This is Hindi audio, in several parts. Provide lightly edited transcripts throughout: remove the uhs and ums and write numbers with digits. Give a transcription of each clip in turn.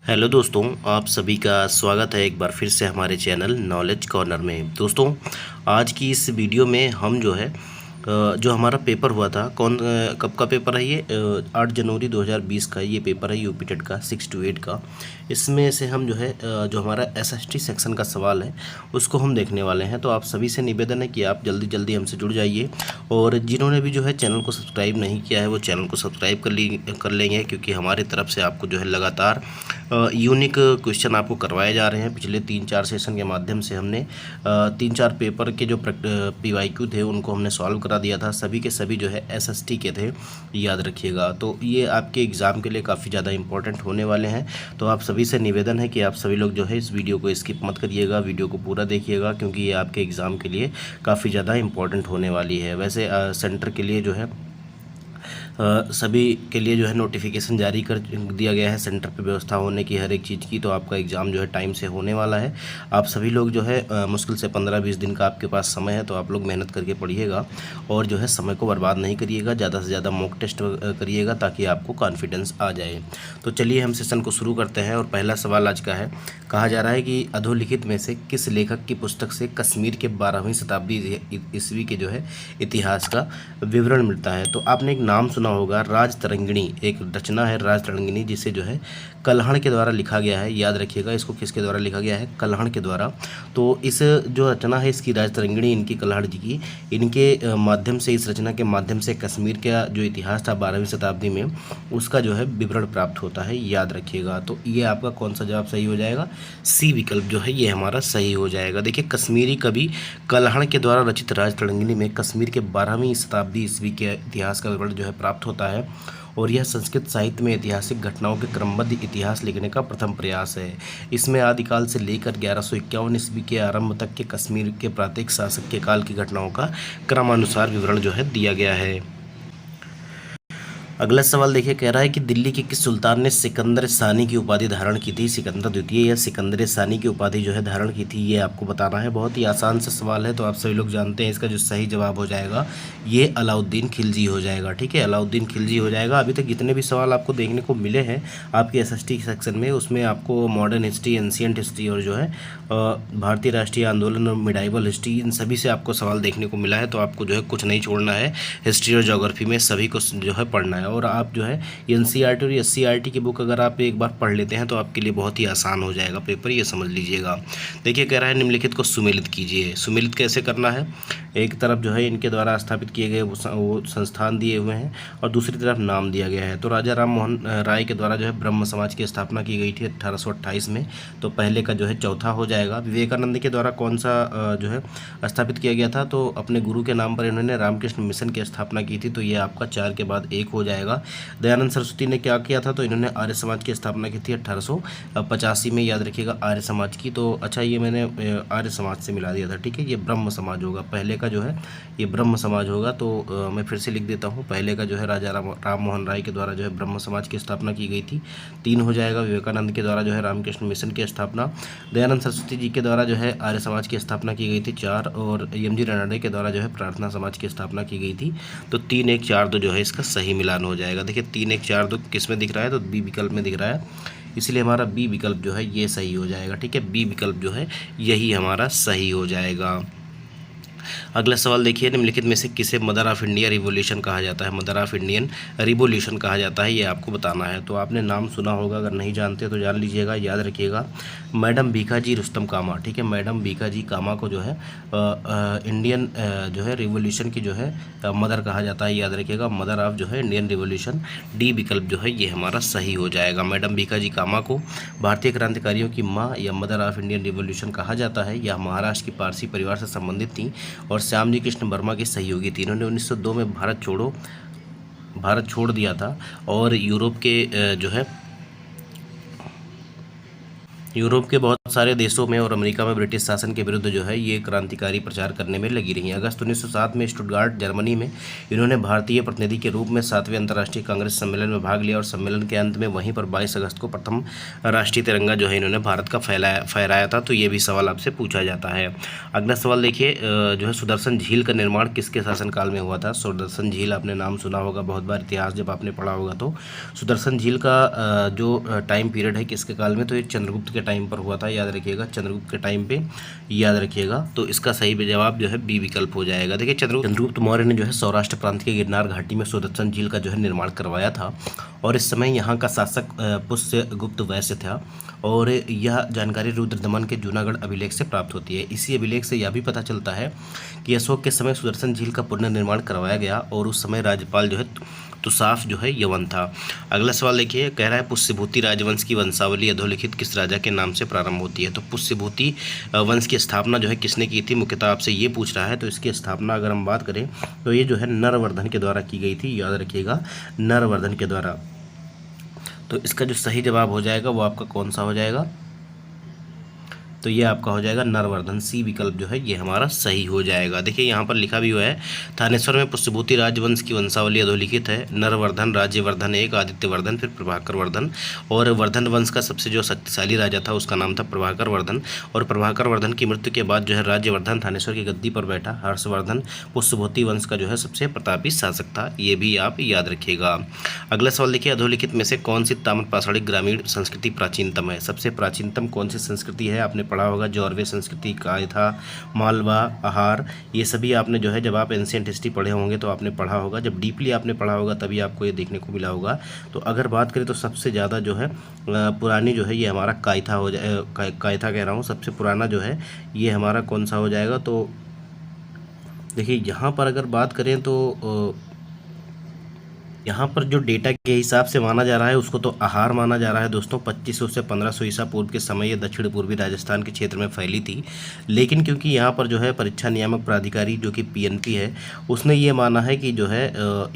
हेलो दोस्तों, आप सभी का स्वागत है एक बार फिर से हमारे चैनल नॉलेज कॉर्नर में। दोस्तों, आज की इस वीडियो में हम जो है जो हमारा पेपर हुआ था कब का पेपर है ये 8 जनवरी 2020 का ये पेपर है यूपी टेट का 6 to 8 का। इसमें से हम जो है जो हमारा एसएसटी सेक्शन का सवाल है उसको हम देखने वाले हैं। तो आप सभी से निवेदन है कि आप जल्दी जल्दी हमसे जुड़ जाइए, और जिन्होंने भी जो है चैनल को सब्सक्राइब नहीं किया है वो चैनल को सब्सक्राइब कर लेंगे, क्योंकि हमारी तरफ से आपको जो है लगातार यूनिक क्वेश्चन आपको करवाए जा रहे हैं। पिछले 3-4 सेशन के माध्यम से हमने 3-4 पेपर के जो पीवाईक्यू थे उनको हमने सॉल्व करा दिया था। सभी के सभी जो है एसएसटी के थे, याद रखिएगा। तो ये आपके एग्ज़ाम के लिए काफ़ी ज़्यादा इंपॉर्टेंट होने वाले हैं। तो आप सभी से निवेदन है कि आप सभी लोग जो है इस वीडियो को स्किप मत करिएगा, वीडियो को पूरा देखिएगा, क्योंकि ये आपके एग्ज़ाम के लिए काफ़ी ज़्यादा इंपॉर्टेंट होने वाली है। वैसे सेंटर के लिए जो है सभी के लिए जो है नोटिफिकेशन जारी कर दिया गया है सेंटर पे व्यवस्था होने की हर एक चीज़ की। तो आपका एग्ज़ाम जो है टाइम से होने वाला है। आप सभी लोग जो है मुश्किल से 15-20 दिन का आपके पास समय है, तो आप लोग मेहनत करके पढ़िएगा और जो है समय को बर्बाद नहीं करिएगा। ज़्यादा से ज़्यादा मॉक टेस्ट करिएगा ताकि आपको कॉन्फिडेंस आ जाए। तो चलिए हम सेशन को शुरू करते हैं। और पहला सवाल आज का है, कहा जा रहा है कि अधोलिखित में से किस लेखक की पुस्तक से कश्मीर के 12वीं शताब्दी ईस्वी के जो है इतिहास का विवरण मिलता है। तो आपने एक नाम सुना होगा, राजतरंगिणी। एक रचना है राजतरंगिणी, जिसे जो है कल्हड़ के द्वारा लिखा गया है। याद रखिएगा, इसको किसके द्वारा लिखा गया है? कल्हड़ के द्वारा। तो इस जो रचना है इसकी, राजतरंगिणी इनकी कल्हड़ जी की, इनके माध्यम से, इस रचना के माध्यम से कश्मीर का जो इतिहास था 12वीं शताब्दी में, उसका जो है विवरण प्राप्त होता है। याद रखिएगा। तो ये आपका कौन सा जवाब सही हो जाएगा? सी विकल्प जो है ये हमारा सही हो जाएगा। देखिए, कश्मीरी कवि कल्हड़ के द्वारा रचित राजतरंगिणी में कश्मीर के 12वीं शताब्दी ईस्वी के इतिहास का विवरण जो है प्राप्त होता है, और यह संस्कृत साहित्य में ऐतिहासिक घटनाओं के क्रमबद्ध इतिहास लिखने का प्रथम प्रयास है। इसमें आदिकाल से लेकर 1151 ईस्वी के आरंभ तक के कश्मीर के प्रांतीय शासक के काल की घटनाओं का क्रमानुसार विवरण जो है दिया गया है। अगला सवाल देखिए, कह रहा है कि दिल्ली के किस सुल्तान ने सिकंदर सानी की उपाधि धारण की थी? सिकंदर द्वितीय या सिकंदर सानी की उपाधि जो है धारण की थी, ये आपको बताना है। बहुत ही आसान सा सवाल है, तो आप सभी लोग जानते हैं। इसका जो सही जवाब हो जाएगा ये अलाउद्दीन खिलजी हो जाएगा। ठीक है, अलाउद्दीन खिलजी हो जाएगा। अभी तक जितने भी सवाल आपको देखने को मिले हैं आपके एसएसटी सेक्शन में, उसमें आपको मॉडर्न हिस्ट्री, एंशियंट हिस्ट्री और जो है भारतीय राष्ट्रीय आंदोलन और मिडाइवल हिस्ट्री, इन सभी से आपको सवाल देखने को मिला है। तो आपको जो है कुछ नहीं छोड़ना है, हिस्ट्री और ज्योग्राफी में सभी को जो है पढ़ना है। और आप जो है एनसीईआरटी और एससीईआरटी की बुक अगर आप एक बार पढ़ लेते हैं तो आपके लिए बहुत ही आसान हो जाएगा पेपर, ये समझ लीजिएगा। देखिए, कह रहा है निम्नलिखित को सुमेलित कीजिए। सुमेलित कैसे करना है? एक तरफ जो है इनके द्वारा स्थापित किए गए वो संस्थान दिए हुए हैं, और दूसरी तरफ नाम दिया गया है। तो राजा राम मोहन राय के द्वारा जो है ब्रह्म समाज की स्थापना की गई थी 1828 में, तो पहले का जो है चौथा हो जाएगा। विवेकानंद के द्वारा कौन सा जो है स्थापित किया गया था? तो अपने गुरु के नाम पर इन्होंने रामकृष्ण मिशन की स्थापना की थी, तो ये आपका 4 के बाद 1 हो जाएगा। दयानंद सरस्वती ने क्या किया था? तो इन्होंने आर्य समाज की स्थापना की थी 1885 में। याद रखिएगा आर्य समाज की। तो अच्छा, ये मैंने आर्य समाज से मिला दिया था। ठीक है, ये ब्रह्म समाज होगा। पहले का जो है ये ब्रह्म समाज होगा। तो मैं फिर से लिख देता हूँ, पहले का जो है राजा राम मोहन राय के द्वारा जो है ब्रह्म समाज की स्थापना की गई थी, 3 हो जाएगा। विवेकानंद के द्वारा जो है रामकृष्ण मिशन की स्थापना, दयानंद सरस्वती जी के द्वारा जो है आर्य समाज की स्थापना की गई थी 4, और एम.जी. रानडे के द्वारा जो है प्रार्थना समाज की स्थापना की गई थी। तो 3 1 4 2 जो है इसका सही मिलान हो जाएगा। देखिए 3 1 4 2 किस में दिख रहा है? तो बी विकल्प में दिख रहा है, इसलिए हमारा बी विकल्प जो है ये सही हो जाएगा। ठीक है, बी विकल्प जो है यही हमारा सही हो जाएगा। अगला सवाल देखिए, निम्नलिखित में से किसे मदर ऑफ इंडिया रिवोल्यूशन कहा जाता है? मदर ऑफ इंडियन रिवोल्यूशन कहा जाता है, ये आपको बताना है। तो आपने नाम सुना होगा, अगर नहीं जानते तो जान लीजिएगा, याद रखिएगा। मैडम भीखाजी रुस्तम कामा। ठीक है, मैडम भीखाजी कामा को जो है इंडियन जो है रिवोल्यूशन की जो है मदर कहा जाता है। याद रखिएगा, मदर ऑफ जो है इंडियन रिवोल्यूशन, डी विकल्प जो है ये हमारा सही हो जाएगा। मैडम भीखाजी कामा को भारतीय क्रांतिकारियों की माँ या मदर ऑफ इंडियन रिवोल्यूशन कहा जाता है। यह महाराष्ट्र की पारसी परिवार से संबंधित थी और श्यामजी कृष्ण वर्मा की सहयोगी थी। इन्होंने 1902 में भारत छोड़ दिया था, और यूरोप के बहुत सारे देशों में और अमेरिका में ब्रिटिश शासन के विरुद्ध जो है ये क्रांतिकारी प्रचार करने में लगी रही। अगस्त 1907 में स्टुटगार्ट जर्मनी में इन्होंने भारतीय प्रतिनिधि के रूप में 7वें अंतर्राष्ट्रीय कांग्रेस सम्मेलन में भाग लिया और सम्मेलन के अंत में वहीं पर 22 अगस्त को प्रथम राष्ट्रीय तिरंगा जो है इन्होंने भारत का फहराया था। तो ये भी सवाल आपसे पूछा जाता है। अगला सवाल देखिए, जो है सुदर्शन झील का निर्माण किसके शासनकाल में हुआ था। सुदर्शन झील आपने नाम सुना होगा बहुत बार, इतिहास जब आपने पढ़ा होगा तो। सुदर्शन झील का जो टाइम पीरियड है किसके काल में, तो ये चंद्रगुप्त के टाइम पर हुआ था, याद रखिएगा, चंद्रगुप्त के टाइम पे याद रखिएगा। तो इसका सही जवाब जो है बी विकल्प हो जाएगा। देखिए चंद्रगुप्त मौर्य ने जो है सौराष्ट्र प्रांत के गिरनार घाटी में सुदर्शन झील का जो है निर्माण करवाया था और इस समय यहाँ का शासक पुष्यगुप्त वैश्य था और यह जानकारी रुद्रदमन के जूनागढ़ अभिलेख से प्राप्त होती है। इसी अभिलेख से यह भी पता चलता है कि अशोक के समय सुदर्शन झील का पुनर्निर्माण करवाया गया और उस समय राज्यपाल जो है तुसाफ जो है यवन था। अगला सवाल देखिए, कह रहा है पुष्यभूति राजवंश की वंशावली अधोलिखित किस राजा के नाम से प्रारंभ होती है। तो पुष्यभूति वंश की स्थापना जो है किसने की थी, मुख्यतः आपसे ये पूछ रहा है। तो इसकी स्थापना अगर हम बात करें तो ये जो है नरवर्धन के द्वारा की गई थी, याद रखिएगा, नरवर्धन के द्वारा। तो इसका जो सही जवाब हो जाएगा वो आपका कौन सा हो जाएगा, तो ये आपका हो जाएगा नरवर्धन, सी विकल्प जो है ये हमारा सही हो जाएगा। देखिए यहाँ पर लिखा भी हुआ है, थानेश्वर में पुष्यभूति राजवंश की वंशावली अधोलिखित है। नरवर्धन, राज्यवर्धन एक, आदित्यवर्धन, फिर प्रभाकर वर्धन। और वर्धन वंश का सबसे जो शक्तिशाली राजा था उसका नाम था प्रभाकर वर्धन और प्रभाकर वर्धन की मृत्यु के बाद जो है राज्यवर्धन थानेश्वर की गद्दी पर बैठा। हर्षवर्धन पुष्यभूति वंश का जो है सबसे प्रतापी शासक था, ये भी आप याद रखिएगा। अगला सवाल देखिए, अधोलिखित में से कौन सी ताम्रपाषाणी ग्रामीण संस्कृति प्राचीनतम है। सबसे प्राचीनतम कौन सी संस्कृति है, आपने पढ़ा होगा जौरवे संस्कृति, कायथा, मालवा, आहार, ये सभी आपने जो है जब आप एंशिएंट हिस्ट्री पढ़े होंगे तो आपने पढ़ा होगा, जब डीपली आपने पढ़ा होगा तभी आपको ये देखने को मिला होगा। तो अगर बात करें तो सबसे ज़्यादा जो है पुरानी जो है ये हमारा कायथा हो जाए, कायथा कह रहा हूँ, सबसे पुराना जो है ये हमारा कौन सा हो जाएगा। तो देखिए यहाँ पर अगर बात करें तो यहाँ पर जो डेटा के हिसाब से माना जा रहा है उसको तो आहार माना जा रहा है दोस्तों। 2500 से 1500 ईसा पूर्व के समय ये दक्षिण पूर्वी राजस्थान के क्षेत्र में फैली थी, लेकिन क्योंकि यहाँ पर जो है परीक्षा नियामक प्राधिकारी जो कि पीएनपी है उसने ये माना है कि जो है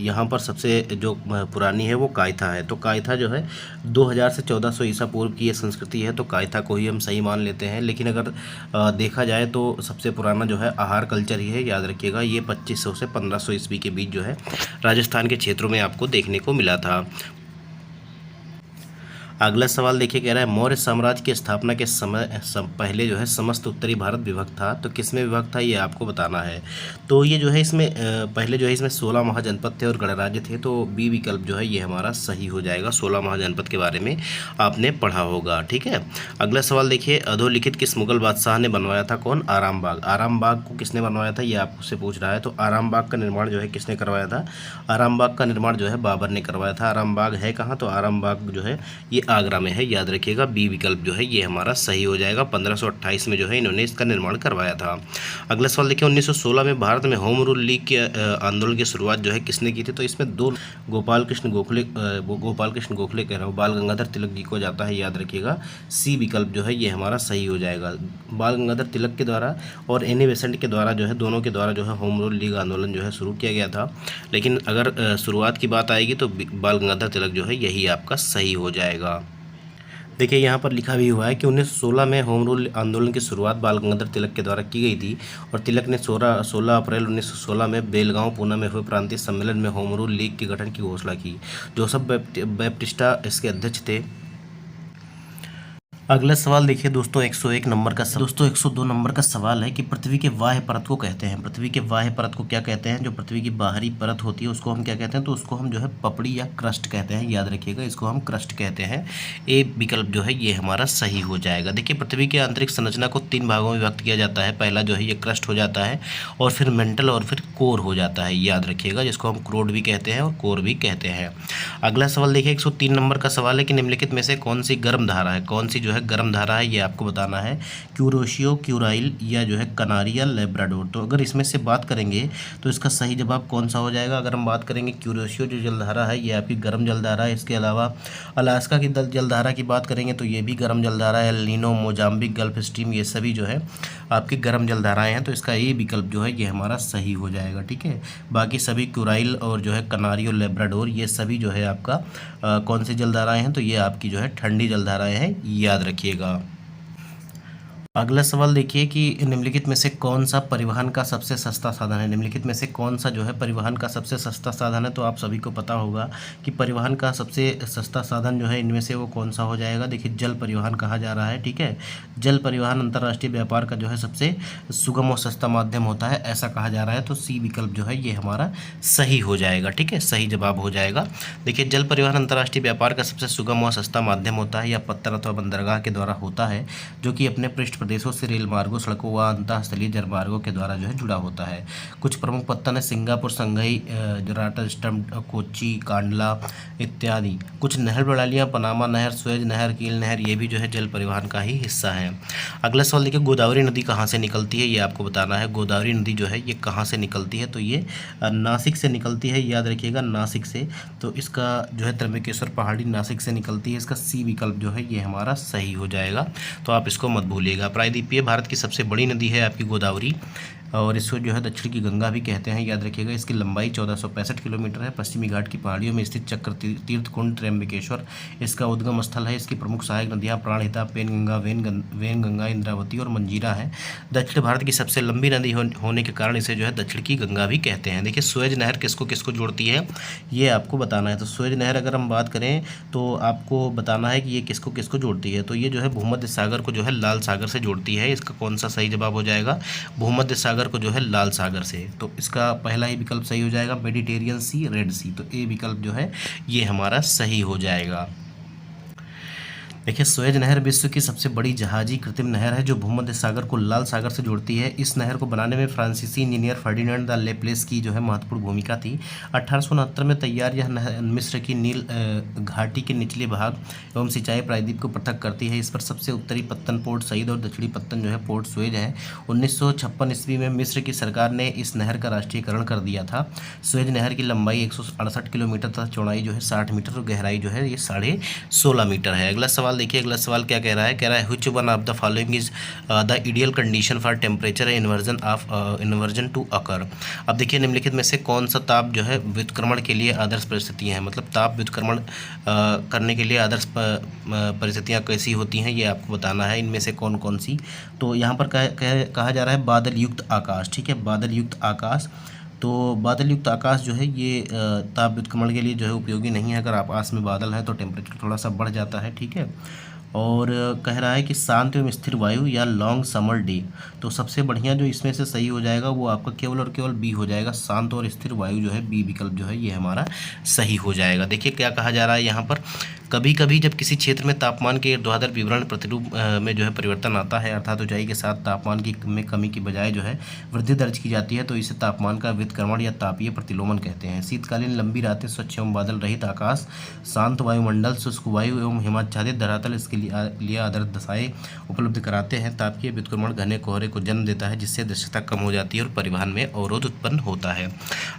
यहाँ पर सबसे जो पुरानी है वो कायथा है। तो कायथा जो है 2000 से 1400 ईसा पूर्व की ये संस्कृति है, तो कायथा को ही हम सही मान लेते हैं। लेकिन अगर देखा जाए तो सबसे पुराना जो है आहार कल्चर ही है, याद रखिएगा। ये 2500 से 1500 ईस्वी के बीच जो है राजस्थान के क्षेत्रों में आपको देखने को मिला था। अगला सवाल देखिए, कह रहा है मौर्य साम्राज्य की स्थापना के समय पहले जो है समस्त उत्तरी भारत विभक्त था, तो किस में विभक्त था ये आपको बताना है। तो ये जो है इसमें पहले जो है इसमें 16 महाजनपद थे और गणराज्य थे, तो बी विकल्प जो है ये हमारा सही हो जाएगा। 16 महाजनपद के बारे में आपने पढ़ा होगा, ठीक है। अगला सवाल देखिए, अधोलिखित किस मुगल बादशाह ने बनवाया था, कौन, आराम बाग। आराम बाग को किसने बनवाया था ये आपसे पूछ रहा है। तो आराम बाग का निर्माण जो है किसने करवाया था, आराम बाग का निर्माण जो है बाबर ने करवाया था। आराम बाग है कहाँ, तो आराम बाग जो है ये आगरा में है, याद रखिएगा। बी विकल्प जो है ये हमारा सही हो जाएगा। 1528 में जो है इन्होंने इसका निर्माण करवाया था। अगला सवाल देखिए, 1916 में भारत में होम रूल लीग के आंदोलन की शुरुआत जो है किसने की थी। तो इसमें दो गोपाल कृष्ण गोखले कह रहा हूँ, बाल गंगाधर तिलक जी को जाता है, याद रखिएगा। सी विकल्प जो है ये हमारा सही हो जाएगा। बाल गंगाधर तिलक के द्वारा और एनी बेसेंट के द्वारा जो है दोनों के द्वारा जो है होम रूल लीग आंदोलन जो है शुरू किया गया था। लेकिन अगर शुरुआत की बात आएगी तो बाल गंगाधर तिलक जो है यही आपका सही हो जाएगा। देखिए यहाँ पर लिखा भी हुआ है कि 1916 में होम रूल आंदोलन की शुरुआत बाल गंगाधर तिलक के द्वारा की गई थी और तिलक ने 16 अप्रैल 1916 में बेलगांव पूना में हुए प्रांतीय सम्मेलन में होम रूल लीग के गठन की घोषणा की। जोसेफ बैप्टिस्टा इसके अध्यक्ष थे। अगला सवाल देखिए दोस्तों, 101 नंबर का दोस्तों 102 नंबर का सवाल है कि पृथ्वी के बाह्य परत को कहते हैं। पृथ्वी के बाह्य परत को क्या कहते हैं, जो पृथ्वी की बाहरी परत होती है उसको हम क्या कहते हैं, तो उसको हम जो है पपड़ी या क्रस्ट कहते हैं, याद रखिएगा, इसको हम क्रस्ट कहते हैं। ए विकल्प जो है ये हमारा सही हो जाएगा। देखिए पृथ्वी के आंतरिक संरचना को 3 भागों में विभक्त किया जाता है। पहला जो है ये क्रस्ट हो जाता है और फिर मेंटल और फिर कोर हो जाता है, याद रखिएगा, जिसको हम क्रोड भी कहते हैं और कोर भी कहते हैं। अगला सवाल देखिए 103 नंबर का सवाल है कि निम्नलिखित में से कौन सी गर्म धारा है, कौन सी जो है गर्म धारा है ये आपको बताना है। क्यूरोशियो, क्यूराइल या जो है कनारिया, लेब्राडोर। तो अगर इसमें से बात करेंगे तो इसका सही जवाब कौन सा हो जाएगा। अगर हम बात करेंगे क्यूरोशियो जो जलधारा है ये आपकी गर्म जलधारा है। इसके अलावा अलास्का की जलधारा की बात करेंगे तो ये भी गर्म जलधारा है। El Nino, Mozambique, gulf stream, ये सभी जो है आपकी गर्म जलधाराएं हैं। तो इसका ये विकल्प जो है ये हमारा सही हो जाएगा, ठीक है। बाकी सभी क्यूराइल और जो है कनारियो, लेब्राडोर, ये सभी जो है आपका कौन सी जलधाराएं हैं, तो ये आपकी जो है ठंडी जलधाराएं हैं, याद रखिएगा। अगला सवाल देखिए कि निम्नलिखित में से कौन सा परिवहन का सबसे सस्ता साधन है। निम्नलिखित में से कौन सा जो है परिवहन का सबसे सस्ता साधन है। तो आप सभी को पता होगा कि परिवहन का सबसे सस्ता साधन जो है इनमें से वो कौन सा हो जाएगा। देखिए जल परिवहन कहा जा रहा है, ठीक है। जल परिवहन अंतर्राष्ट्रीय व्यापार का जो है सबसे सुगम और सस्ता माध्यम होता है, ऐसा कहा जा रहा है। तो सी विकल्प जो है ये हमारा सही हो जाएगा, ठीक है, सही जवाब हो जाएगा। देखिए जल परिवहन अंतर्राष्ट्रीय व्यापार का सबसे सुगम और सस्ता माध्यम होता है। यह पत्थर अथवा बंदरगाह के द्वारा होता है, जो कि अपने पृष्ठ प्रदेशों से रेल मार्गों, सड़कों व अंतःस्थलीय जलमार्गों के द्वारा जो है जुड़ा होता है। कुछ प्रमुख पत्तन है Singapore, Shanghai, Rotterdam, Kochi, Kandla इत्यादि। कुछ नहर प्रणालियाँ पनामा नहर, सुएज नहर, कील नहर, ये भी जो है जल परिवहन का ही हिस्सा है। अगला सवाल देखिए गोदावरी नदी कहाँ से निकलती है, ये आपको बताना है। गोदावरी नदी जो है ये कहाँ से निकलती है, तो ये नासिक से निकलती है, याद रखिएगा नासिक से। तो इसका जो है त्र्यंबकेश्वर पहाड़ी नासिक से निकलती है। इसका सी विकल्प जो है ये हमारा सही हो जाएगा, तो आप इसको मत भूलिएगा। प्रायद्वीपीय भारत की सबसे बड़ी नदी है आपकी गोदावरी, और इसको जो है दक्षिण की गंगा भी कहते हैं, याद रखिएगा। इसकी लंबाई 1465 किलोमीटर है। पश्चिमी घाट की पहाड़ियों में स्थित चक्र तीर्थ कुंड त्र्यंबकेश्वर इसका उद्गम स्थल है। इसकी प्रमुख सहायक नदियाँ प्राणहिता, पेनगंगा, वेनगंगा, इंद्रावती और मंजीरा है। दक्षिण भारत की सबसे लंबी नदी होने के कारण इसे जो है दक्षिण की गंगा भी कहते हैं। देखिए सुएज नहर किसको किसको जोड़ती है, ये आपको बताना है। तो सुएज नहर अगर हम बात करें तो आपको बताना है कि ये किसको किसको जोड़ती है। तो ये जो है भूमध्य सागर को जो है लाल सागर से जोड़ती है। इसका कौन सा सही जवाब हो जाएगा, भूमध्य सागर को जो है लाल सागर से। तो इसका पहला ही विकल्प सही हो जाएगा, मेडिटेरियन सी, रेड सी। तो ए विकल्प जो है ये हमारा सही हो जाएगा। देखिए सुएज नहर विश्व की सबसे बड़ी जहाजी कृत्रिम नहर है, जो भूमध्य सागर को लाल सागर से जोड़ती है। इस नहर को बनाने में फ्रांसीसी इंजीनियर फर्डिनेंड द लेप्लेस की जो है महत्वपूर्ण भूमिका थी। 1869 में तैयार यह नहर मिस्र की नील घाटी के निचले भाग एवं सिंचाई प्रायद्वीप को पृथक करती है। इस पर सबसे उत्तरी पत्तन पोर्ट सईद और दक्षिणी पत्तन जो है पोर्ट सुएज है। 1956 ईस्वी में मिस्र की सरकार ने इस नहर का राष्ट्रीयकरण कर दिया था। सुएज नहर की लंबाई 168 किलोमीटर तथा चौड़ाई जो है 60 मीटर और गहराई जो है ये 16.5 मीटर है। अगला सवाल देखिए, अगला सवाल क्या कह रहा है, कह रहा है which one of the following is the ideal condition for temperature inversion to occur. अब देखिए निम्नलिखित में से कौन सा ताप जो है व्युत्क्रमण के लिए आदर्श परिस्थितियां हैं, मतलब ताप व्युत्क्रमण करने के लिए आदर्श परिस्थितियां कैसी होती हैं, ये आपको बताना है। इनमें से कौन कौन सी, तो यहाँ पर कहा जा रहा है बादल युक्त आकाश, ठीक है, बादल युक्त आकाश। तो बादल युक्त आकाश जो है ये ताप व्युत्क्रमण के लिए जो है उपयोगी नहीं है। अगर आकाश में बादल है तो टेम्परेचर थोड़ा सा बढ़ जाता है, ठीक है। और कह रहा है कि शांत एवं स्थिर वायु या लॉन्ग समर डे। तो सबसे बढ़िया जो इसमें से सही हो जाएगा वो आपका केवल और केवल बी हो जाएगा, शांत और स्थिर वायु जो है बी विकल्प जो है ये हमारा सही हो जाएगा। देखिए क्या कहा जा रहा है यहाँ पर, कभी कभी जब किसी क्षेत्र में तापमान के ऊर्ध्वाधर विवरण प्रतिरूप में जो है परिवर्तन आता है, अर्थात ऊंचाई के साथ तापमान की में कमी की बजाय जो है वृद्धि दर्ज की जाती है, तो इसे तापमान का व्युत्क्रमण या तापीय प्रतिलोमन कहते हैं। शीतकालीन लंबी रातें, स्वच्छ एवं बादल रहित आकाश, शांत वायुमंडल, शुष्क वायु एवं हिमाच्छादित धरातल इसके लिए आदर्श दशाएं उपलब्ध कराते हैं। तापीय व्युत्क्रमण घने कोहरे को जन्म देता है, जिससे दृश्यता कम हो जाती है और परिवहन में अवरोध उत्पन्न होता है।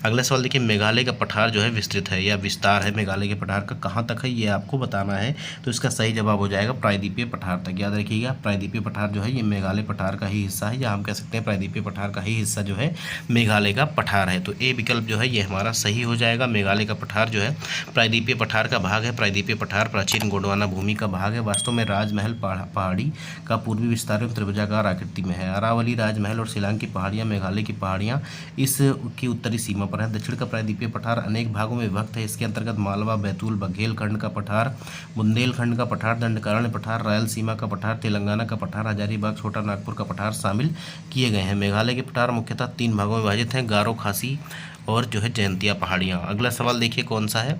अगला सवाल देखिए, मेघालय का पठार जो है विस्तृत है या विस्तार है, मेघालय के पठार का कहाँ तक है ये आपको बताना है। तो इसका सही जवाब हो जाएगा प्रायद्वीपीय पठार तक। याद रखिएगा प्रायद्वीपीय पठार जो है ये मेघालय पठार का ही हिस्सा है, या हम कह सकते हैं प्रायद्वीपीय पठार का ही हिस्सा जो है मेघालय का पठार है। तो ए विकल्प जो है ये हमारा सही हो जाएगा। मेघालय का पठार जो है प्रायद्वीपीय पठार का भाग है। प्रायद्वीपीय पठार प्राचीन गोंडवाना भूमि का भाग है। वास्तव में राजमहल पहाड़ी का पूर्वी विस्तार एवं त्रिभुजाकार आकृति में है। अरावली, राजमहल और शिलांग की पहाड़ियाँ, मेघालय की पहाड़ियाँ इसकी उत्तरी सीमा पर है। दक्षिण का प्रायद्वीपीय पठार अनेक भागों में विभक्त है। इसके अंतर्गत मालवा, बैतूल, बघेलखंड का पठार, बुंदेलखंड का पठार, दंडकारण्य पठार, रायलसीमा का पठार, तेलंगाना का पठार, हजारीबाग, छोटा नागपुर का पठार शामिल किए गए हैं। मेघालय के पठार मुख्यतः 3 भागों में विभाजित हैं, गारो, खासी और जो है जयंतिया पहाड़ियाँ। अगला सवाल देखिए कौन सा है,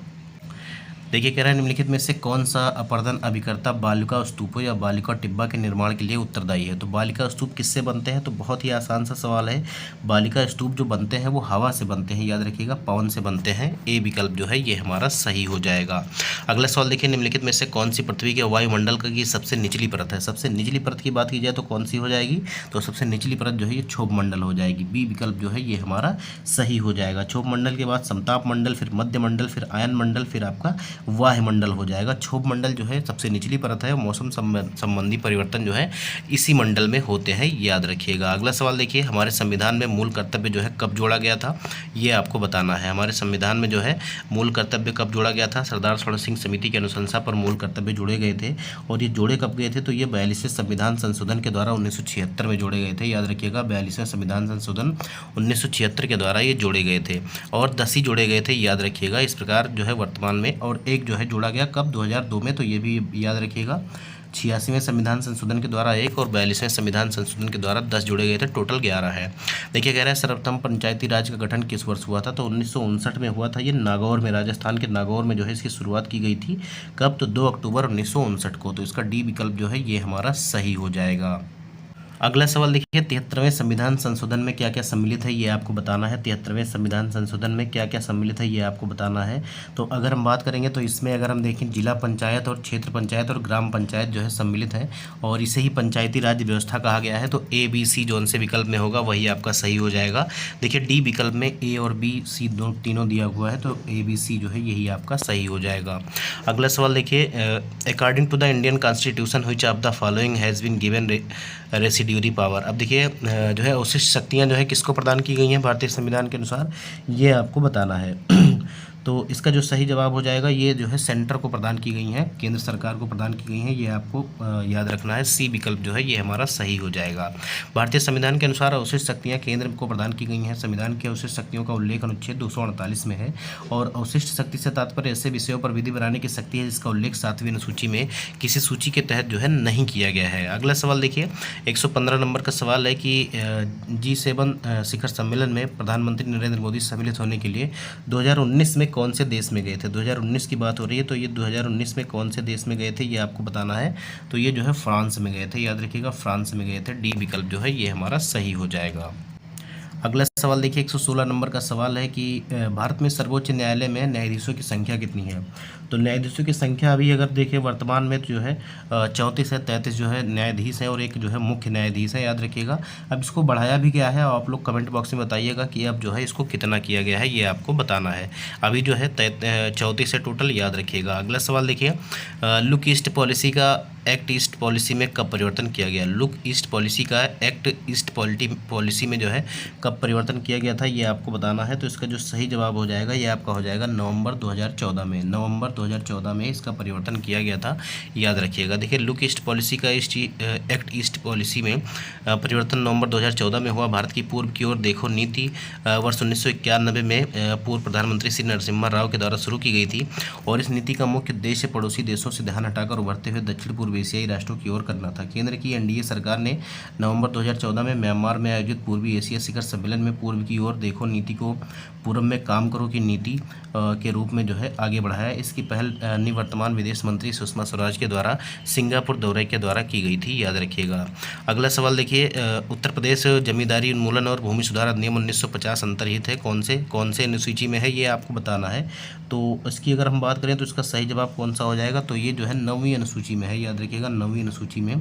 देखिए कह रहा है निम्नलिखित में से कौन सा अपर्दन अभिकर्ता बालिका स्तूपों या बालिका टिब्बा के निर्माण के लिए उत्तरदायी है। तो बालिका स्तूप किससे बनते हैं, तो बहुत ही आसान सा सवाल है। बालिका स्तूप जो बनते हैं वो हवा से बनते हैं, याद रखिएगा पवन से बनते हैं। ए विकल्प जो है ये हमारा सही हो जाएगा। अगला सवाल देखिए, निम्नलिखित में से कौन सी पृथ्वी के वायुमंडल की सबसे निचली परत है। सबसे निचली परत की बात की जाए तो कौन सी हो जाएगी, तो सबसे निचली परत जो है ये क्षोभ मंडल हो जाएगी। बी विकल्प जो है ये हमारा सही हो जाएगा। क्षोभ मंडल के बाद समताप मंडल, फिर मध्य मंडल, फिर आयन मंडल, फिर आपका वायुमंडल हो जाएगा। क्षोभ मंडल जो है सबसे निचली परत है, मौसम संबंधी परिवर्तन जो है इसी मंडल में होते हैं, याद रखिएगा। अगला सवाल देखिए, हमारे संविधान में मूल कर्तव्य जो है कब जोड़ा गया था, ये आपको बताना है। हमारे संविधान में जो है मूल कर्तव्य कब जोड़ा गया था? सरदार स्वर्ण सिंह समिति की अनुशंसा पर मूल कर्तव्य जोड़े गए थे। और ये जोड़े कब गए थे? तो ये 42वें संविधान संशोधन के द्वारा 1976 में जोड़े गए थे, याद रखिएगा। 42वें संविधान संशोधन 1976 के द्वारा ये जोड़े गए थे और 10 ही जोड़े गए थे, याद रखिएगा। इस प्रकार जो है वर्तमान में, और एक जो है जोड़ा गया कब? 2002 में, तो ये भी याद रखिएगा। 86वें संविधान संशोधन के द्वारा 1 और 42वें संविधान संशोधन के द्वारा 10 जोड़े गए थे, टोटल 11 है। देखिए, कह रहा है सर्वप्रथम पंचायती राज का गठन किस वर्ष हुआ था? तो 1959 में हुआ था। ये नागौर में, राजस्थान के नागौर में जो है इसकी शुरुआत की गई थी। कब? तो 2 अक्टूबर 1959 को। तो इसका डी विकल्प जो है ये हमारा सही हो जाएगा। अगला सवाल देखिए, 73वें संविधान संशोधन में क्या क्या सम्मिलित है, ये आपको बताना है। 73वें संविधान संशोधन में क्या क्या सम्मिलित है, ये आपको बताना है। तो अगर हम बात करेंगे तो इसमें अगर हम देखें, जिला पंचायत और क्षेत्र पंचायत और ग्राम पंचायत जो है सम्मिलित है, और इसे ही पंचायती राज व्यवस्था कहा गया है। तो ए बी सी जोन से विकल्प में होगा वही आपका सही हो जाएगा। देखिए, डी विकल्प में ए और बी सी तीनों दिया हुआ है, तो ए बी सी जो है यही आपका सही हो जाएगा। अगला सवाल देखिए, according to the Indian constitution which of the following has been given residuary power. अब देखिए, जो है अवशिष्ट शक्तियाँ जो है किसको प्रदान की गई हैं भारतीय संविधान के अनुसार, ये आपको बताना है। तो इसका जो सही जवाब हो जाएगा, ये जो है सेंटर को प्रदान की गई हैं, केंद्र सरकार को प्रदान की गई हैं, ये आपको याद रखना है। सी विकल्प जो है ये हमारा सही हो जाएगा। भारतीय संविधान के अनुसार अवशिष्ट शक्तियाँ केंद्र को प्रदान की गई हैं। संविधान की अवशिष्ट शक्तियों का उल्लेख अनुच्छेद 248 में है। और अवशिष्ट शक्ति से तात्पर्य ऐसे विषयों पर विधि बनाने की शक्ति है जिसका उल्लेख 7वीं अनुसूची में किसी सूची के तहत जो है नहीं किया गया है। अगला सवाल देखिए, 115 नंबर का सवाल है कि G7 शिखर सम्मेलन में प्रधानमंत्री नरेंद्र मोदी सम्मिलित होने के लिए 2019 में कौन से देश में गए थे? 2019 की बात हो रही है, तो ये 2019 में कौन से देश में गए थे ये आपको बताना है। तो ये जो है फ्रांस में गए थे, याद रखिएगा, फ्रांस में गए थे। डी विकल्प जो है ये हमारा सही हो जाएगा। अगला सवाल देखिए, 116 नंबर का सवाल है कि भारत में सर्वोच्च न्यायालय में न्यायाधीशों की संख्या कितनी है? तो न्यायाधीशों की संख्या अभी अगर देखिए वर्तमान में जो है 34 है, 33 जो है न्यायाधीश हैं और एक जो है मुख्य न्यायाधीश है, याद रखिएगा। अब इसको बढ़ाया भी गया है, आप लोग कमेंट बॉक्स में बताइएगा कि अब जो है इसको कितना किया गया है, ये आपको बताना है। अभी जो है 34 है टोटल, याद रखिएगा। अगला सवाल देखिए, लुक ईस्ट पॉलिसी का एक्ट ईस्ट पॉलिसी में कब परिवर्तन किया गया? लुक ईस्ट पॉलिसी का एक्ट ईस्ट पॉलिसी में जो है कब परिवर्तन किया गया था, ये आपको बताना है। तो इसका जो सही जवाब हो जाएगा ये आपका हो जाएगा नवंबर 2014 में। नवंबर 2014 में इसका परिवर्तन किया गया था, याद रखिएगा। देखिए, लुक ईस्ट पॉलिसी का एक्ट ईस्ट पॉलिसी में परिवर्तन नवंबर 2014 में हुआ। भारत की पूर्व की ओर देखो नीति वर्ष 1991 में पूर्व प्रधानमंत्री श्री नरसिम्हा राव के द्वारा शुरू की गई थी। और इस नीति का मुख्य उद्देश्य पड़ोसी देशों से ध्यान हटाकर उभरते हुए दक्षिण पूर्व एशियाई राष्ट्रों की ओर करना था। केंद्र की एनडीए सरकार ने नवंबर 2014 में म्यांमार में आयोजित पूर्वी एशिया शिखर सम्मेलन में पूर्व की ओर देखो नीति को पूर्व में काम करो की नीति के रूप में जो है आगे बढ़ाया। इसकी पहल निवर्तमान विदेश मंत्री सुषमा स्वराज के द्वारा सिंगापुर दौरे के द्वारा की गई थी, याद रखिएगा। अगला सवाल देखिए, उत्तर प्रदेश जमींदारी उन्मूलन और भूमि सुधार अधिनियम 1950 अंतर्हित है कौन से अनुसूची में है, ये आपको बताना है। तो इसकी अगर हम बात करें तो इसका सही जवाब कौन सा हो जाएगा? तो ये जो है 9वीं अनुसूची में है, याद रखिएगा। 9वीं अनुसूची में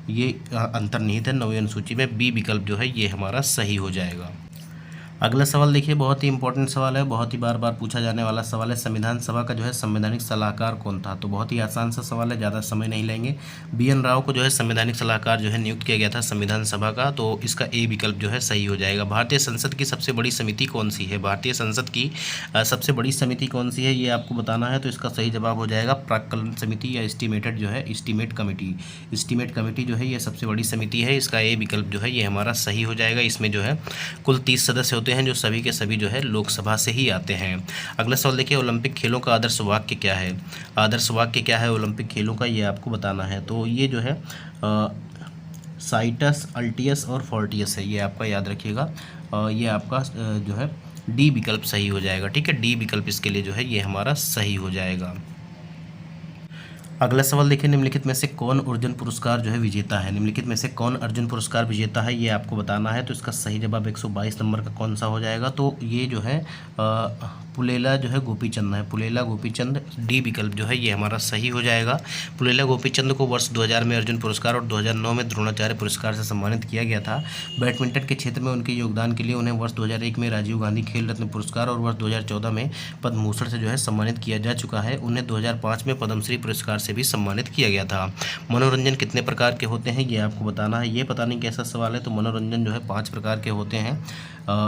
ये अंतर्निहित है, 9वीं अनुसूची में। बी विकल्प जो है ये हमारा सही हो जाएगा। अगला सवाल देखिए, बहुत ही इंपॉर्टेंट सवाल है, बहुत ही बार बार पूछा जाने वाला सवाल है। संविधान सभा का जो है संवैधानिक सलाहकार कौन था? तो बहुत ही आसान सा सवाल है, ज़्यादा समय नहीं लेंगे। BN राव को जो है संवैधानिक सलाहकार जो है नियुक्त किया गया था संविधान सभा का। तो इसका ए विकल्प जो है सही हो जाएगा। भारतीय संसद की सबसे बड़ी समिति कौन सी है? भारतीय संसद की सबसे बड़ी समिति कौन सी है, ये आपको बताना है। तो इसका सही जवाब हो जाएगा प्राक्कलन समिति या एस्टीमेटेड जो है एस्टीमेट कमेटी। एस्टीमेट कमेटी जो है ये सबसे बड़ी समिति है। इसका ए विकल्प जो है ये हमारा सही हो जाएगा। इसमें जो है कुल 30 सदस्य होते हैं जो सभी के सभी जो है लोकसभा से ही आते हैं। अगला सवाल देखिए, ओलंपिक खेलों का आदर्श वाक्य क्या है? आदर्श वाक्य क्या है ओलंपिक खेलों का, ये आपको बताना है। तो ये जो है साइटस, अल्टियस और फोर्टियस है, ये आपका याद रखिएगा। ये आपका जो है डी विकल्प सही हो जाएगा। ठीक है, डी विकल्प इसके लिए जो है ये हमारा सही हो जाएगा। अगला सवाल देखिए, निम्नलिखित में से कौन अर्जुन पुरस्कार जो है विजेता है? निम्नलिखित में से कौन अर्जुन पुरस्कार विजेता है, ये आपको बताना है। तो इसका सही जवाब 122 नंबर का कौन सा हो जाएगा? तो ये जो है पुलेला जो है गोपीचंद है, पुलेला गोपीचंद, डी विकल्प जो है ये हमारा सही हो जाएगा। पुलेला गोपीचंद को वर्ष 2000 में अर्जुन पुरस्कार और 2009 में द्रोणाचार्य पुरस्कार से सम्मानित किया गया था। बैडमिंटन के क्षेत्र में उनके योगदान के लिए उन्हें वर्ष 2001 में राजीव गांधी खेल रत्न पुरस्कार और वर्ष 2014 में पद्म भूषण से जो है सम्मानित किया जा चुका है। उन्हें 2005 में पद्मश्री पुरस्कार से भी सम्मानित किया गया था। मनोरंजन कितने प्रकार के होते हैं, ये आपको बताना है। ये पता नहीं कैसा सवाल है। तो मनोरंजन जो है 5 प्रकार के होते हैं।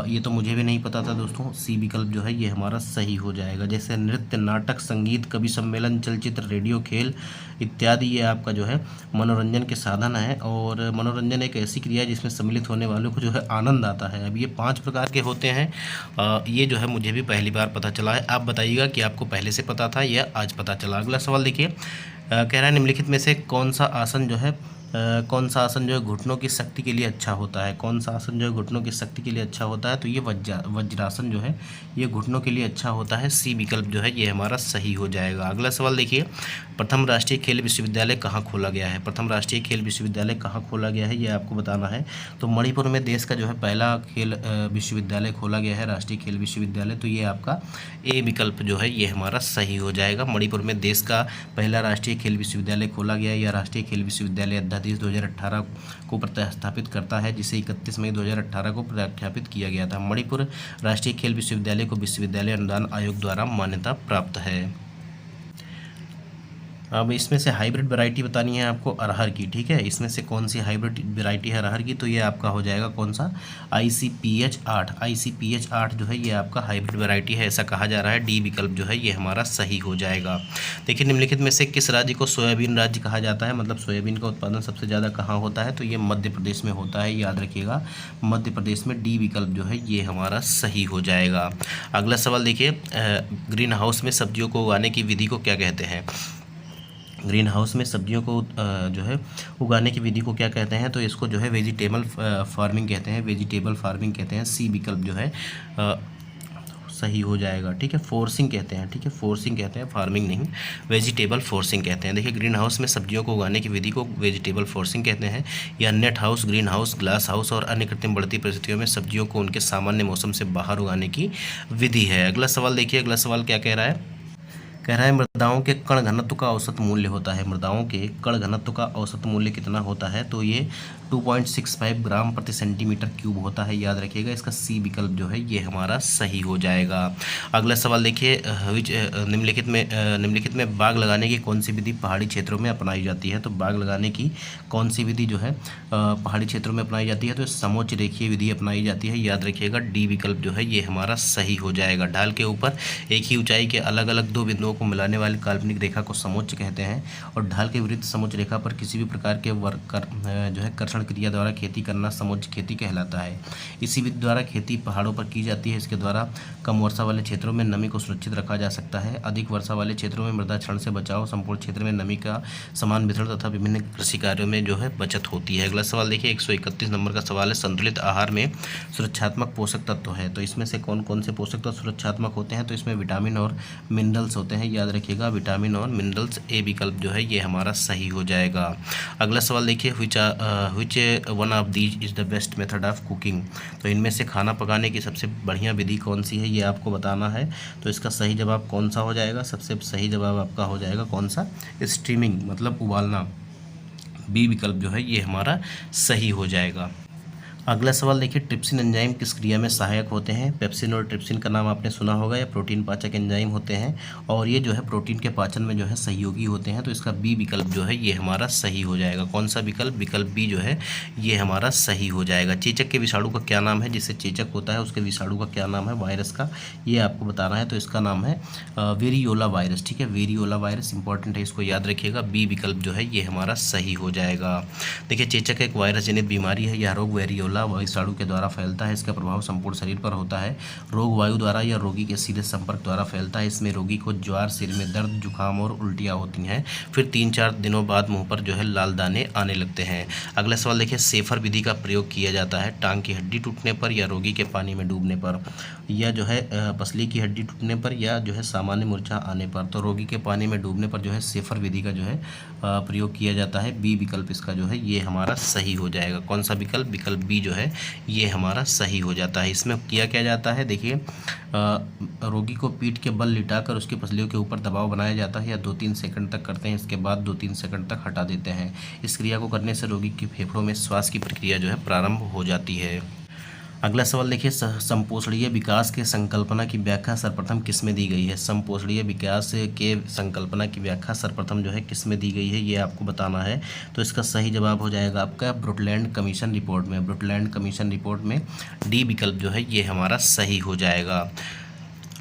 ये तो मुझे भी नहीं पता था दोस्तों। सी विकल्प जो है ये हमारा सही हो जाएगा। जैसे नृत्य, नाटक, संगीत, कवि सम्मेलन, चलचित्र, रेडियो, खेल इत्यादि, ये आपका जो है मनोरंजन के साधन है। और मनोरंजन एक ऐसी क्रिया है जिसमें सम्मिलित होने वालों को जो है आनंद आता है। अब ये 5 प्रकार के होते हैं। ये जो है मुझे भी पहली बार पता चला है। आप बताइएगा कि आपको पहले से पता था या आज पता चला। अगला सवाल देखिए, कह रहा है निम्नलिखित में से कौन सा आसन जो है घुटनों की शक्ति के लिए अच्छा होता है? कौन सा आसन जो है घुटनों की शक्ति के लिए अच्छा होता है? तो ये वज्रासन जो है ये घुटनों के लिए अच्छा होता है। सी विकल्प जो है ये हमारा सही हो जाएगा। अगला सवाल देखिए, प्रथम राष्ट्रीय खेल विश्वविद्यालय कहाँ खोला गया है? प्रथम राष्ट्रीय खेल विश्वविद्यालय कहाँ खोला गया है, ये आपको बताना है। तो मणिपुर में देश का जो है पहला खेल विश्वविद्यालय खोला गया है, राष्ट्रीय खेल विश्वविद्यालय। तो ये आपका ए विकल्प जो है ये हमारा सही हो जाएगा। मणिपुर में देश का पहला राष्ट्रीय खेल विश्वविद्यालय खोला गया है। या राष्ट्रीय खेल विश्वविद्यालय अध्यादेश 2018 को प्रतिस्थापित करता है, जिसे 31 मई 2018 को प्रख्यापित किया गया था। मणिपुर राष्ट्रीय खेल विश्वविद्यालय को विश्वविद्यालय अनुदान आयोग द्वारा मान्यता प्राप्त है। अब इसमें से हाइब्रिड वैरायटी बतानी है आपको अरहर की, ठीक है। इसमें से कौन सी हाइब्रिड वैरायटी है अरहर की? तो ये आपका हो जाएगा कौन सा? ICPH 8। ICPH 8 जो है ये आपका हाइब्रिड वैरायटी है, ऐसा कहा जा रहा है। डी विकल्प जो है ये हमारा सही हो जाएगा। देखिए, निम्नलिखित में से किस राज्य को सोयाबीन राज्य कहा जाता है? मतलब सोयाबीन का उत्पादन सबसे ज़्यादा कहाँ होता है? तो ये मध्य प्रदेश में होता है, याद रखिएगा, मध्य प्रदेश में। डी विकल्प जो है ये हमारा सही हो जाएगा। अगला सवाल देखिए, ग्रीन हाउस में सब्जियों को उगाने की विधि को क्या कहते हैं? ग्रीन हाउस में सब्जियों को जो है उगाने की विधि को क्या कहते हैं? तो इसको जो है वेजिटेबल फार्मिंग कहते हैं, वेजिटेबल फार्मिंग कहते हैं। सी विकल्प जो है सही हो जाएगा, ठीक है। फोर्सिंग कहते हैं, ठीक है, फोर्सिंग कहते हैं, फार्मिंग नहीं, वेजिटेबल फोर्सिंग कहते हैं। देखिए, ग्रीन हाउस में सब्जियों को उगाने की विधि को वेजिटेबल फोर्सिंग कहते हैं। या net house, green house, glass house और अन्य कृत्रिम बढ़ती परिस्थितियों में सब्जियों को उनके सामान्य मौसम से बाहर उगाने की विधि है। अगला सवाल देखिए, अगला सवाल क्या कह रहा है? कह रहा है मृदाओं के कण घनत्व का औसत मूल्य होता है। मृदाओं के कण घनत्व का औसत मूल्य कितना होता है? तो ये 2.65 ग्राम प्रति सेंटीमीटर क्यूब होता है, याद रखिएगा। इसका सी विकल्प जो है ये हमारा सही हो जाएगा। अगला सवाल देखिए, निम्नलिखित में बाग लगाने की कौन सी विधि पहाड़ी क्षेत्रों में अपनाई जाती है? तो बाग लगाने की कौन सी विधि जो है पहाड़ी क्षेत्रों में अपनाई जाती है? तो समोच्च रेखीय विधि अपनाई जाती है, याद रखिएगा। डी विकल्प जो है ये हमारा सही हो जाएगा। ढाल के ऊपर एक ही ऊंचाई के अलग अलग दो बिंदुओं को मिलाने वाली काल्पनिक रेखा को समोच्च कहते हैं। और ढाल के विरुद्ध समोच्च रेखा पर किसी भी प्रकार के जो है कर्षण क्रिया द्वारा खेती करना समोच्च खेती कहलाता है। इसी विधि द्वारा खेती पहाड़ों पर की जाती है। इसके द्वारा कम वर्षा वाले क्षेत्रों में नमी को सुरक्षित रखा जा सकता है। अधिक वर्षा वाले क्षेत्रों में मृदा क्षरण से बचाव, संपूर्ण क्षेत्र में नमी का समान वितरण तथा विभिन्न कृषि कार्यों में जो है बचत होती है। अगला सवाल देखिए, 131 नंबर का सवाल है, संतुलित आहार में सुरक्षात्मक पोषक तत्व है। तो इसमें से कौन कौन से पोषक तत्व सुरक्षात्मक होते हैं? तो इसमें विटामिन और मिनरल्स होते हैं, याद रखिएगा, विटामिन और मिनरल्स। ए विकल्प जो है ये हमारा सही हो जाएगा। अगला सवाल देखिए, which one of these is the best method of cooking? तो इनमें से खाना पकाने की सबसे बढ़िया विधि कौन सी है, ये आपको बताना है। तो इसका सही जवाब कौन सा हो जाएगा? सबसे सही जवाब आपका हो जाएगा कौन सा? स्टीमिंग, मतलब उबालना। बी विकल्प जो है ये हमारा सही हो जाएगा। अगला सवाल देखिए, ट्रिप्सिन एंजाइम किस क्रिया में सहायक होते हैं? पेप्सिन और ट्रिप्सिन का नाम आपने सुना होगा। ये प्रोटीन पाचक एंजाइम होते हैं और ये जो है प्रोटीन के पाचन में जो है सहयोगी होते हैं। तो इसका बी विकल्प जो है ये हमारा सही हो जाएगा। कौन सा विकल्प? विकल्प बी जो है ये हमारा सही हो जाएगा। चेचक के विषाणु का क्या नाम है? जिससे चेचक होता है उसके विषाणु का क्या नाम है वायरस का, ये आपको बताना है। तो इसका नाम है वेरियोला वायरस, ठीक है, वेरियोला वायरस इंपॉर्टेंट है, इसको याद रखिएगा। बी विकल्प जो है ये हमारा सही हो जाएगा। देखिए, चेचक एक वायरस जनित बीमारी है। यह रोग वेरियोला खुला विषाणु के द्वारा फैलता है। इसका प्रभाव संपूर्ण शरीर पर होता है। रोग वायु द्वारा या रोगी के सीधे संपर्क द्वारा फैलता है। इसमें रोगी को ज्वार, सिर में दर्द, जुकाम और उल्टियाँ होती हैं। फिर 3-4 दिनों बाद मुंह पर जो है लाल दाने आने लगते हैं। अगला सवाल देखिए, सेफर विधि का प्रयोग किया जाता है टांग की हड्डी टूटने पर या रोगी के पानी में डूबने पर, या जो है पसली की हड्डी टूटने पर, या जो है सामान्य मूर्छा आने पर। तो रोगी के पानी में डूबने पर जो है सेफर विधि का जो है प्रयोग किया जाता है। बी विकल्प इसका जो है ये हमारा सही हो जाएगा। कौन सा विकल्प? विकल्प बी जो है ये हमारा सही हो जाता है। इसमें किया क्या जाता है, देखिए रोगी को पीठ के बल लिटाकर उसकी पसलियों के ऊपर दबाव बनाया जाता है या 2-3 सेकंड तक करते हैं। इसके बाद 2-3 सेकंड तक हटा देते हैं। इस क्रिया को करने से रोगी के फेफड़ों में श्वास की प्रक्रिया जो है प्रारंभ हो जाती है। अगला सवाल देखिए, संपोषणीय विकास के संकल्पना की व्याख्या सर्वप्रथम किस में दी गई है? संपोषणीय विकास के संकल्पना की व्याख्या सर्वप्रथम जो है किस में दी गई है, ये आपको बताना है। तो इसका सही जवाब हो जाएगा आपका ब्रुटलैंड कमीशन रिपोर्ट में। ब्रुटलैंड कमीशन रिपोर्ट में डी विकल्प जो है ये हमारा सही हो जाएगा।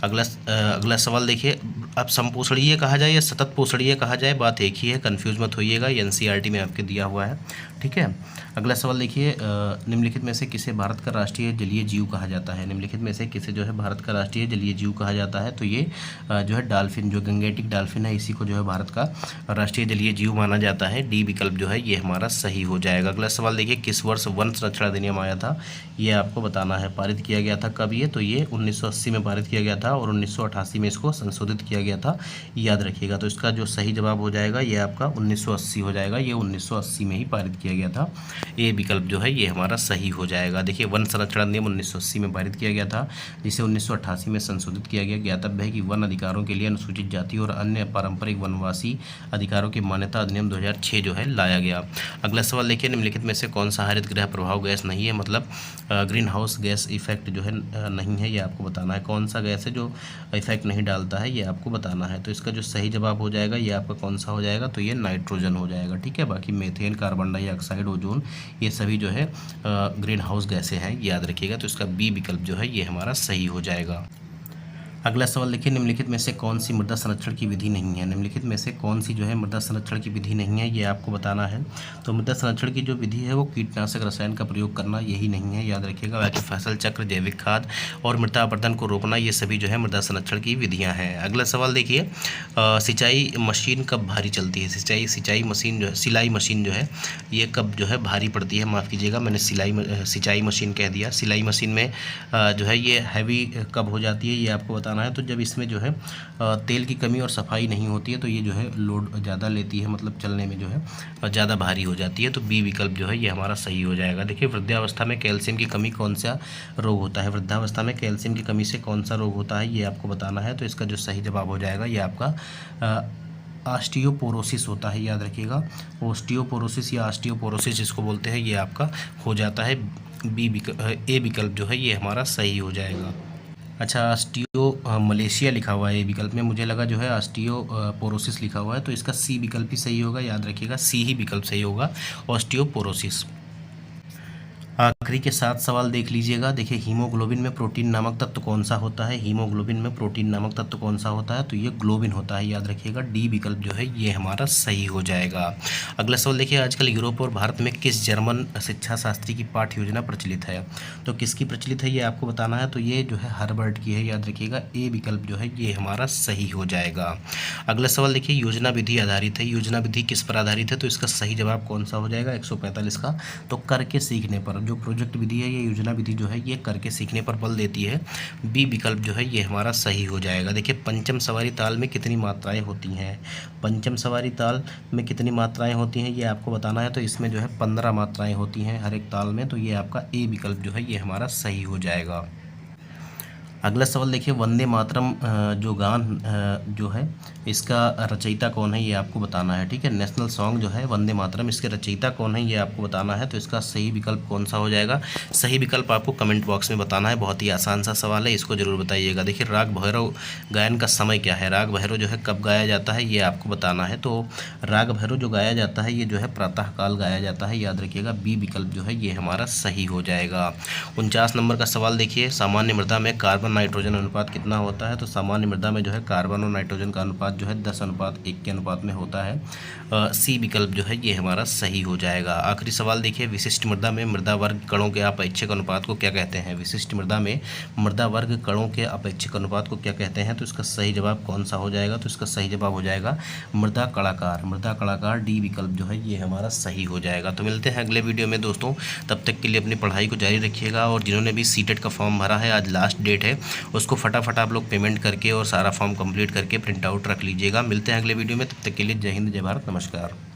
अगला सवाल देखिए, अब संपोषणीय कहा जाए या सतत पोषणीय कहा जाए, बात एक ही है, कंफ्यूज मत होइएगा। ये एनसीईआरटी में आपके दिया हुआ है, ठीक है। अगला सवाल देखिए, निम्नलिखित में से किसे भारत का राष्ट्रीय जलीय जीव कहा जाता है? निम्नलिखित में से किसे जो है भारत का राष्ट्रीय जलीय जीव कहा जाता है? तो ये जो है डॉल्फिन, जो गंगेटिक डॉल्फिन है, इसी को जो है भारत का राष्ट्रीय जलीय जीव माना जाता है। डी विकल्प जो है ये हमारा सही हो जाएगा। अगला सवाल देखिए, किस वर्ष वन संरक्षण अधिनियम आया था? ये आपको बताना है। पारित किया गया था कब ये? तो ये 1980 में पारित किया गया था और 1988 में इसको संशोधित किया गया था, याद रखिएगा। तो इसका जो सही जवाब हो जाएगा ये आपका 1980 हो जाएगा। ये 1980 में ही पारित किया गया था। ए विकल्प जो है ये हमारा सही हो जाएगा। देखिए, वन संरक्षण अधिनियम 1980 में पारित किया गया था, जिसे 1988 में संशोधित किया गया। ज्ञातव्य है कि वन अधिकारों के लिए अनुसूचित जाति और अन्य पारंपरिक वनवासी अधिकारों की मान्यता अधिनियम 2006 जो है लाया गया। अगला सवाल देखिए, निम्नलिखित में से कौन सा हरित गृह प्रभाव गैस नहीं है, मतलब ग्रीन हाउस गैस इफेक्ट जो है नहीं है, ये आपको बताना है। कौन सा गैस है जो इफेक्ट नहीं डालता है, ये आपको बताना है। तो इसका जो सही जवाब हो जाएगा ये आपका कौन सा हो जाएगा? तो ये नाइट्रोजन हो जाएगा, ठीक है। बाकी मीथेन, कार्बन डाइऑक्साइड, ओजोन, ये सभी जो है ग्रीन हाउस गैसें हैं, याद रखिएगा। तो इसका बी विकल्प जो है ये हमारा सही हो जाएगा। अगला सवाल देखिए, निम्नलिखित में से कौन सी मृदा संरक्षण की विधि नहीं है? निम्नलिखित में से कौन सी जो है मृदा संरक्षण की विधि नहीं है, ये आपको बताना है। तो मृदा संरक्षण की जो विधि है वो कीटनाशक रसायन का प्रयोग करना, यही नहीं है, याद रखिएगा। बाकी फसल चक्र, जैविक खाद और मृदा अपरदन को रोकना, ये सभी जो है मृदा संरक्षण की विधियाँ हैं। अगला सवाल देखिए, सिंचाई मशीन कब भारी चलती है? सिंचाई मशीन जो है, सिलाई मशीन जो है ये कब जो है भारी पड़ती है? माफ़ कीजिएगा, मैंने सिंचाई मशीन कह दिया। सिलाई मशीन में जो है ये हैवी कब हो जाती है, ये आपको बताना है। तो जब इसमें जो है तेल की कमी और सफाई नहीं होती है तो ये जो है लोड ज़्यादा लेती है, मतलब चलने में जो है ज़्यादा भारी हो जाती है। तो बी विकल्प जो है ये हमारा सही हो जाएगा। देखिए, वृद्धावस्था में कैल्शियम की कमी कौन सा रोग होता है? वृद्धावस्था में कैल्शियम की कमी से कौन सा रोग होता है, ये आपको बताना है। तो इसका जो सही जवाब हो जाएगा ये आपका ऑस्टियोपोरोसिस होता है, याद रखिएगा। ऑस्टियोपोरोसिस या ऑस्टियोपोरोसिस जिसको बोलते हैं, ये आपका हो जाता है। ए विकल्प जो है ये हमारा सही हो जाएगा। अच्छा, ऑस्टियो मलेशिया लिखा हुआ है ए विकल्प में, मुझे लगा जो है ऑस्टियोपोरोसिस लिखा हुआ है। तो इसका सी विकल्प ही सही होगा, याद रखिएगा। सी ही विकल्प सही होगा, ऑस्टियोपोरोसिस। आखिरी के 7 सवाल देख लीजिएगा। देखिए, हीमोग्लोबिन में प्रोटीन नामक तत्व कौन सा होता है? हीमोग्लोबिन में प्रोटीन नामक तत्व कौन सा होता है? तो ये ग्लोबिन होता है, याद रखिएगा। डी विकल्प जो है ये हमारा सही हो जाएगा। अगला सवाल देखिए, आजकल यूरोप और भारत में किस जर्मन शिक्षा शास्त्री की पाठ्य योजना प्रचलित है? तो किसकी प्रचलित है ये आपको बताना है। तो ये जो है हर्बर्ट की है, याद रखिएगा। ए विकल्प जो है ये हमारा सही हो जाएगा। अगला सवाल देखिए, योजना विधि आधारित है। योजना विधि किस पर आधारित है? तो इसका सही जवाब कौन सा हो जाएगा? 145 का। तो करके सीखने पर। जो प्रोजेक्ट विधि है, ये योजना विधि जो है ये करके सीखने पर बल देती है। बी विकल्प जो है ये हमारा सही हो जाएगा। देखिए, पंचम सवारी ताल में कितनी मात्राएं होती हैं? पंचम सवारी ताल में कितनी मात्राएं होती हैं ये आपको बताना है। तो इसमें जो है 15 मात्राएं होती हैं हर एक ताल में। तो ये आपका ए विकल्प जो है ये हमारा सही हो जाएगा। अगला सवाल देखिए, वंदे मातरम जो गान जो है इसका रचयिता कौन है, ये आपको बताना है, ठीक है। नेशनल सॉन्ग जो है वंदे मातरम, इसके रचयिता कौन है ये आपको बताना है। तो इसका सही विकल्प कौन सा हो जाएगा? सही विकल्प आपको कमेंट बॉक्स में बताना है। बहुत ही आसान सा सवाल है, इसको जरूर बताइएगा। देखिए, राग भैरव गायन का समय क्या है? राग भैरव जो है कब गाया जाता है, ये आपको बताना है। तो राग भैरव जो गाया जाता है ये जो है प्रातःकाल गाया जाता है, याद रखिएगा। बी विकल्प जो है ये हमारा सही हो जाएगा। 49 नंबर का सवाल देखिए, सामान्य मृदा में कार्बन नाइट्रोजन अनुपात कितना होता है? तो सामान्य मृदा में जो है कार्बन और नाइट्रोजन का अनुपात जो है 10:1 के अनुपात में होता है। सी विकल्प जो है ये हमारा सही हो जाएगा। आखिरी सवाल देखिए, विशिष्ट मृदा में मृदा वर्ग कणों के अपेक्षिक अनुपात को क्या कहते हैं? विशिष्ट मृदा में मृदा वर्ग कणों के अपेक्षिक अनुपात को क्या कहते हैं? तो इसका सही जवाब कौन सा हो जाएगा? तो इसका सही जवाब हो जाएगा मृदा कणाकार। मृदा कणाकार डी विकल्प जो है ये हमारा सही हो जाएगा। तो मिलते हैं अगले वीडियो में दोस्तों, तब तक के लिए अपनी पढ़ाई को जारी रखिएगा। और जिन्होंने भी सीटेट का फॉर्म भरा है, आज लास्ट डेट है, उसको फटाफट आप लोग पेमेंट करके और सारा फॉर्म कंप्लीट करके प्रिंट आउट रख लीजिएगा। मिलते हैं अगले वीडियो में, तब तक के लिए जय हिंद, जय भारत, नमस्कार।